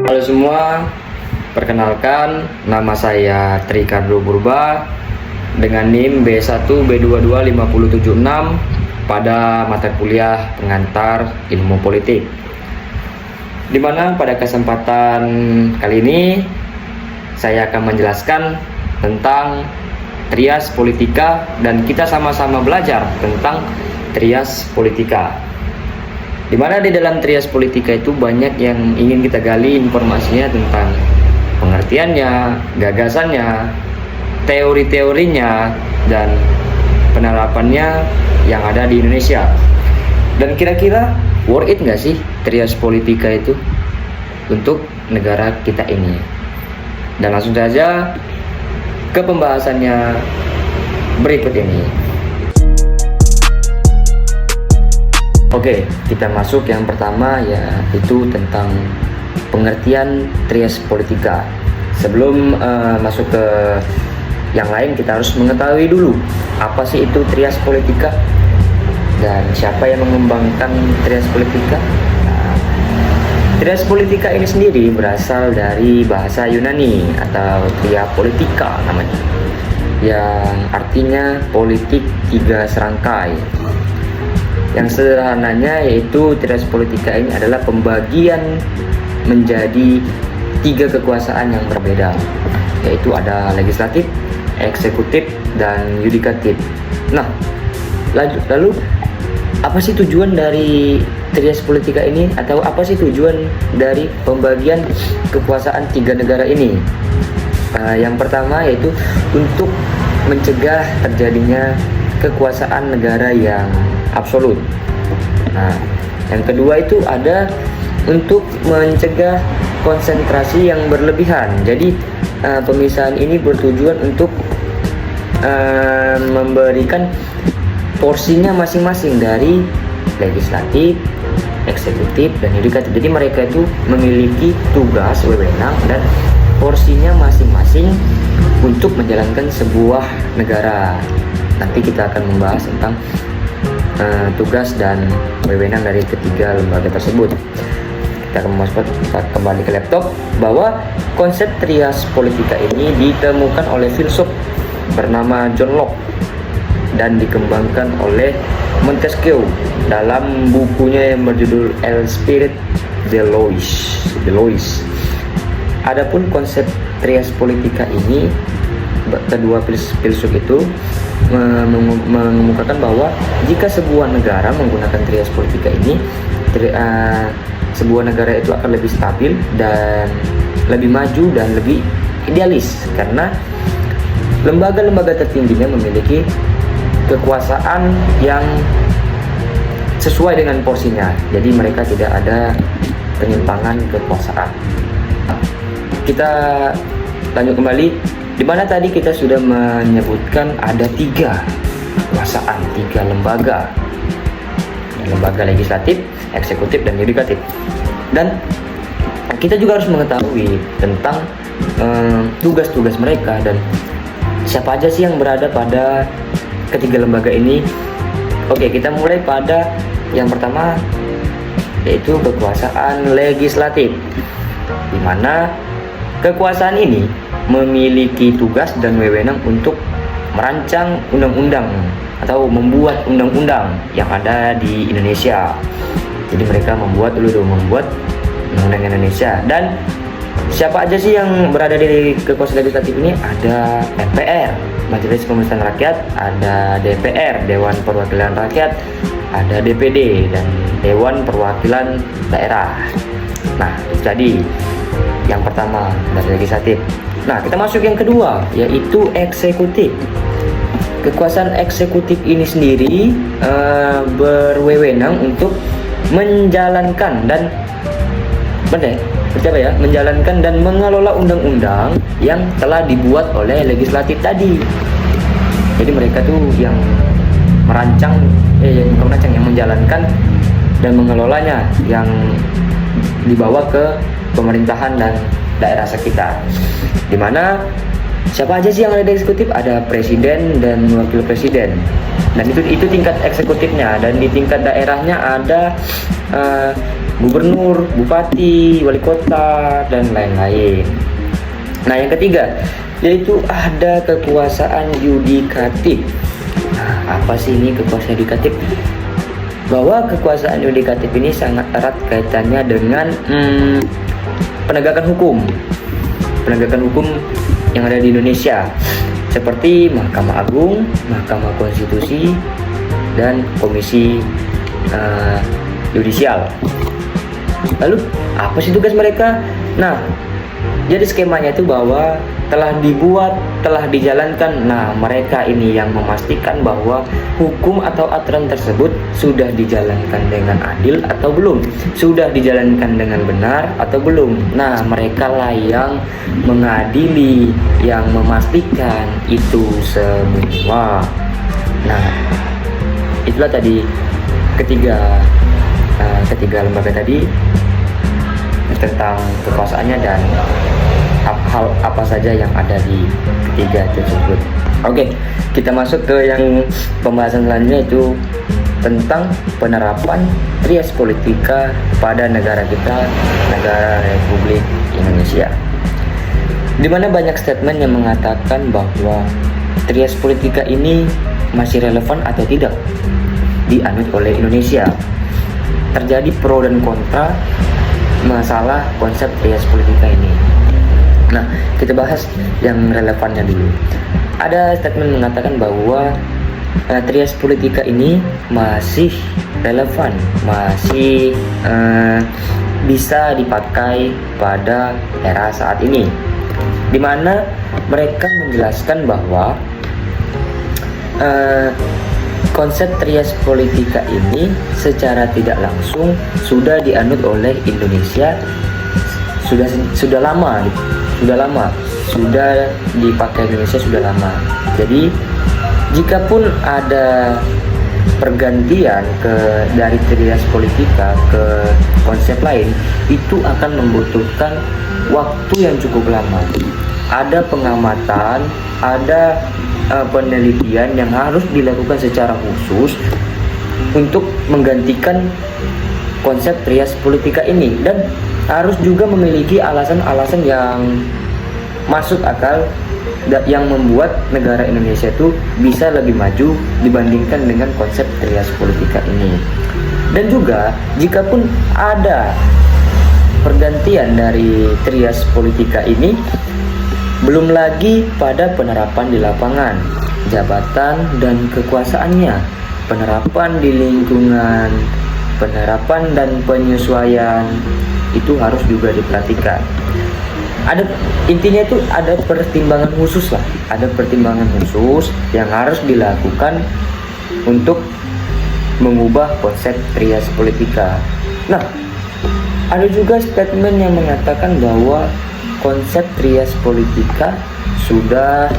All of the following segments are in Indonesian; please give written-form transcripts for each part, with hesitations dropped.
Halo semua, perkenalkan nama saya Tricardo Purba dengan NIM B1B225076 pada mata kuliah pengantar ilmu politik. Dimana pada kesempatan kali ini saya akan menjelaskan tentang trias politika dan kita sama-sama belajar tentang trias politika. Dimana di dalam trias politika itu banyak yang ingin kita gali informasinya tentang pengertiannya, gagasannya, teori-teorinya, dan penerapannya yang ada di Indonesia. Dan kira-kira worth it nggak sih trias politika itu untuk negara kita ini? Dan langsung saja ke pembahasannya berikut ini. Oke, kita masuk yang pertama, yaitu tentang pengertian trias politika. Sebelum masuk ke yang lain, kita harus mengetahui dulu apa sih itu trias politika dan siapa yang mengembangkan trias politika. Trias politika ini sendiri berasal dari bahasa Yunani atau tria politika namanya, yang artinya politik tiga serangkai. Yang sederhananya yaitu trias politika ini adalah pembagian menjadi tiga kekuasaan yang berbeda, yaitu ada legislatif, eksekutif, dan yudikatif. Nah, lalu apa sih tujuan dari trias politika ini, atau apa sih tujuan dari pembagian kekuasaan tiga negara ini? Yang pertama yaitu untuk mencegah terjadinya kekuasaan negara yang absolut. Nah, yang kedua itu ada untuk mencegah konsentrasi yang berlebihan. Jadi pemisahan ini bertujuan untuk memberikan porsinya masing-masing dari legislatif, eksekutif, dan yudikatif. Jadi mereka itu memiliki tugas, wewenang, dan porsinya masing-masing untuk menjalankan sebuah negara. Nanti kita akan membahas tentang tugas dan wewenang dari ketiga lembaga tersebut. Kita akan masuk kembali ke laptop bahwa konsep trias politika ini ditemukan oleh filsuf bernama John Locke dan dikembangkan oleh Montesquieu dalam bukunya yang berjudul El Spirit de Lois. Adapun konsep trias politika ini, kedua filsuf itu mengemukakan bahwa jika sebuah negara menggunakan trias politika ini, sebuah negara itu akan lebih stabil dan lebih maju dan lebih idealis, karena lembaga-lembaga tertingginya memiliki kekuasaan yang sesuai dengan porsinya. Jadi mereka tidak ada penyimpangan kekuasaan. Kita lanjut kembali, di mana tadi kita sudah menyebutkan ada tiga kekuasaan, tiga lembaga legislatif, eksekutif, dan yudikatif. Dan kita juga harus mengetahui tentang tugas-tugas mereka dan siapa aja sih yang berada pada ketiga lembaga ini. Oke, kita mulai pada yang pertama, yaitu kekuasaan legislatif, di mana kekuasaan ini memiliki tugas dan wewenang untuk merancang undang-undang atau membuat undang-undang yang ada di Indonesia. Jadi mereka membuat undang-undang Indonesia. Dan siapa aja sih yang berada di kekuasaan legislatif ini? Ada MPR, Majelis Pemusyawaratan Rakyat, ada DPR, Dewan Perwakilan Rakyat, ada DPD, dan Dewan Perwakilan Daerah. Nah, itu tadi yang pertama dari legislatif. Nah, kita masuk yang kedua, yaitu eksekutif. Kekuasaan eksekutif ini sendiri berwewenang untuk menjalankan dan menjalankan dan mengelola undang-undang yang telah dibuat oleh legislatif tadi. Jadi mereka tuh yang merancang, yang menjalankan dan mengelolanya, yang dibawa ke pemerintahan dan daerah sekitar. Dimana siapa aja sih yang ada di eksekutif? Ada presiden dan wakil presiden. Dan itu tingkat eksekutifnya. Dan di tingkat daerahnya ada gubernur, bupati, wali kota, dan lain-lain. Nah, yang ketiga yaitu ada kekuasaan yudikatif. Nah, apa sih ini kekuasaan yudikatif? Bahwa kekuasaan yudikatif ini sangat erat kaitannya dengan penegakan hukum yang ada di Indonesia, seperti Mahkamah Agung, Mahkamah Konstitusi, dan Komisi Yudisial. Lalu apa sih tugas mereka? Nah, jadi skemanya itu bahwa telah dibuat, telah dijalankan. Nah, mereka ini yang memastikan bahwa hukum atau aturan tersebut sudah dijalankan dengan adil atau belum, sudah dijalankan dengan benar atau belum. Nah, mereka lah yang mengadili, yang memastikan itu semua. Nah, itulah tadi ketiga lembaga tadi tentang kekuasaannya dan hal apa saja yang ada di ketiga tersebut. Oke, kita masuk ke yang pembahasan selanjutnya, itu tentang penerapan trias politika pada negara kita, negara Republik Indonesia. Di mana banyak statement yang mengatakan bahwa trias politika ini masih relevan atau tidak dianut oleh Indonesia. Terjadi pro dan kontra masalah konsep trias politika ini. Nah, kita bahas yang relevannya dulu. Ada statement mengatakan bahwa trias politika ini masih relevan, masih bisa dipakai pada era saat ini, di mana mereka menjelaskan bahwa konsep trias politika ini secara tidak langsung sudah dianut oleh Indonesia sudah lama dipakai Indonesia sudah lama. Jadi jikapun ada pergantian dari trias politika ke konsep lain, itu akan membutuhkan waktu yang cukup lama. Ada pengamatan, ada penelitian yang harus dilakukan secara khusus untuk menggantikan konsep trias politika ini, dan harus juga memiliki alasan-alasan yang masuk akal yang membuat negara Indonesia itu bisa lebih maju dibandingkan dengan konsep trias politika ini. Dan juga jikapun ada pergantian dari trias politika ini, belum lagi pada penerapan di lapangan, jabatan dan kekuasaannya, penerapan di lingkungan, penerapan dan penyesuaian itu harus juga diperhatikan. Intinya itu ada pertimbangan khusus lah, ada pertimbangan khusus yang harus dilakukan untuk mengubah konsep trias politika. Nah, ada juga statement yang mengatakan bahwa konsep trias politika sudah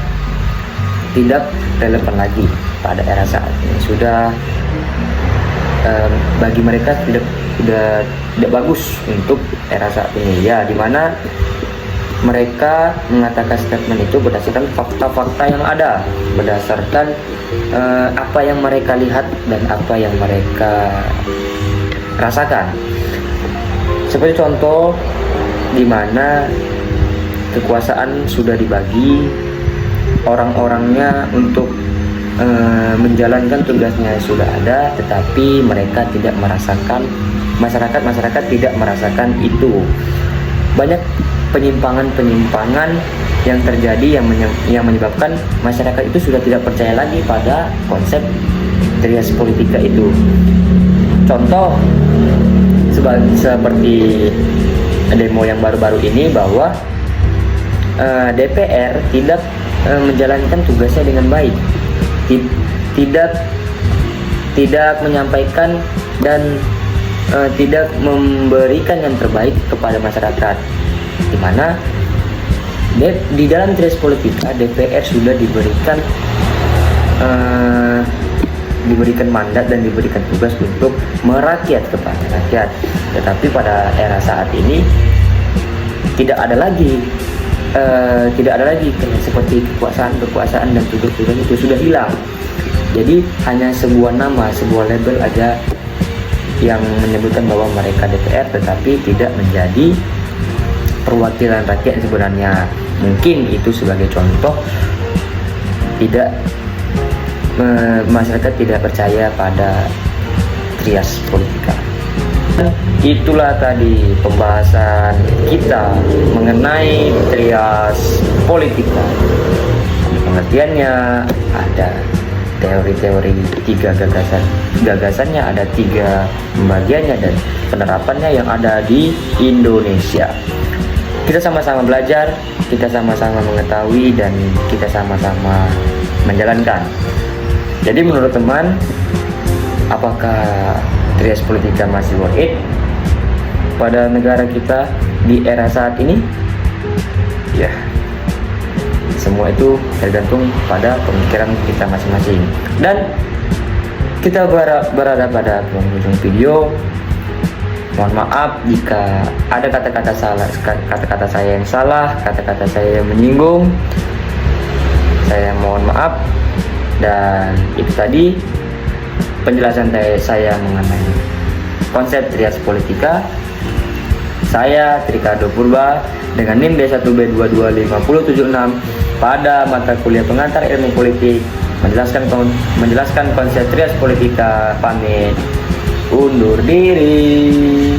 tidak relevan lagi pada era saat ini, sudah bagi mereka tidak bagus untuk era saat ini, ya, dimana mereka mengatakan statement itu berdasarkan fakta-fakta yang ada, berdasarkan apa yang mereka lihat dan apa yang mereka rasakan. Seperti contoh di mana kekuasaan sudah dibagi, orang-orangnya untuk menjalankan tugasnya sudah ada, tetapi mereka tidak merasakan, masyarakat tidak merasakan itu. Banyak penyimpangan yang terjadi yang menyebabkan masyarakat itu sudah tidak percaya lagi pada konsep trias politika itu. Contoh seperti demo yang baru-baru ini, bahwa DPR tidak menjalankan tugasnya dengan baik, tidak menyampaikan dan tidak memberikan yang terbaik kepada masyarakat, di mana di dalam trias politika DPR sudah diberikan mandat dan diberikan tugas untuk merakyat kepada rakyat, tetapi pada era saat ini tidak ada lagi seperti kekuasaan dan tugas-tugas itu sudah hilang. Jadi hanya sebuah nama, sebuah label aja yang menyebutkan bahwa mereka DPR tetapi tidak menjadi perwakilan rakyat sebenarnya. Mungkin itu sebagai contoh masyarakat tidak percaya pada trias politika. Itulah tadi pembahasan kita mengenai trias politika. Pengertiannya ada teori-teori, 3 gagasannya ada 3 pembagiannya, dan penerapannya yang ada di Indonesia. Kita sama-sama belajar, kita sama-sama mengetahui, dan kita sama-sama menjalankan. Jadi menurut teman, apakah trias politika masih worth it pada negara kita di era saat ini? Ya, semua itu tergantung pada pemikiran kita masing-masing. Dan kita berada pada penghujung video. Mohon maaf jika ada kata-kata saya yang salah, kata-kata saya yang menyinggung. Saya mohon maaf. Dan itu tadi penjelasan saya mengenai konsep trias politika. Saya Trikado Purba dengan NIM D1B225076 pada mata kuliah pengantar ilmu politik menjelaskan konsep trias politika. Pamit undur diri.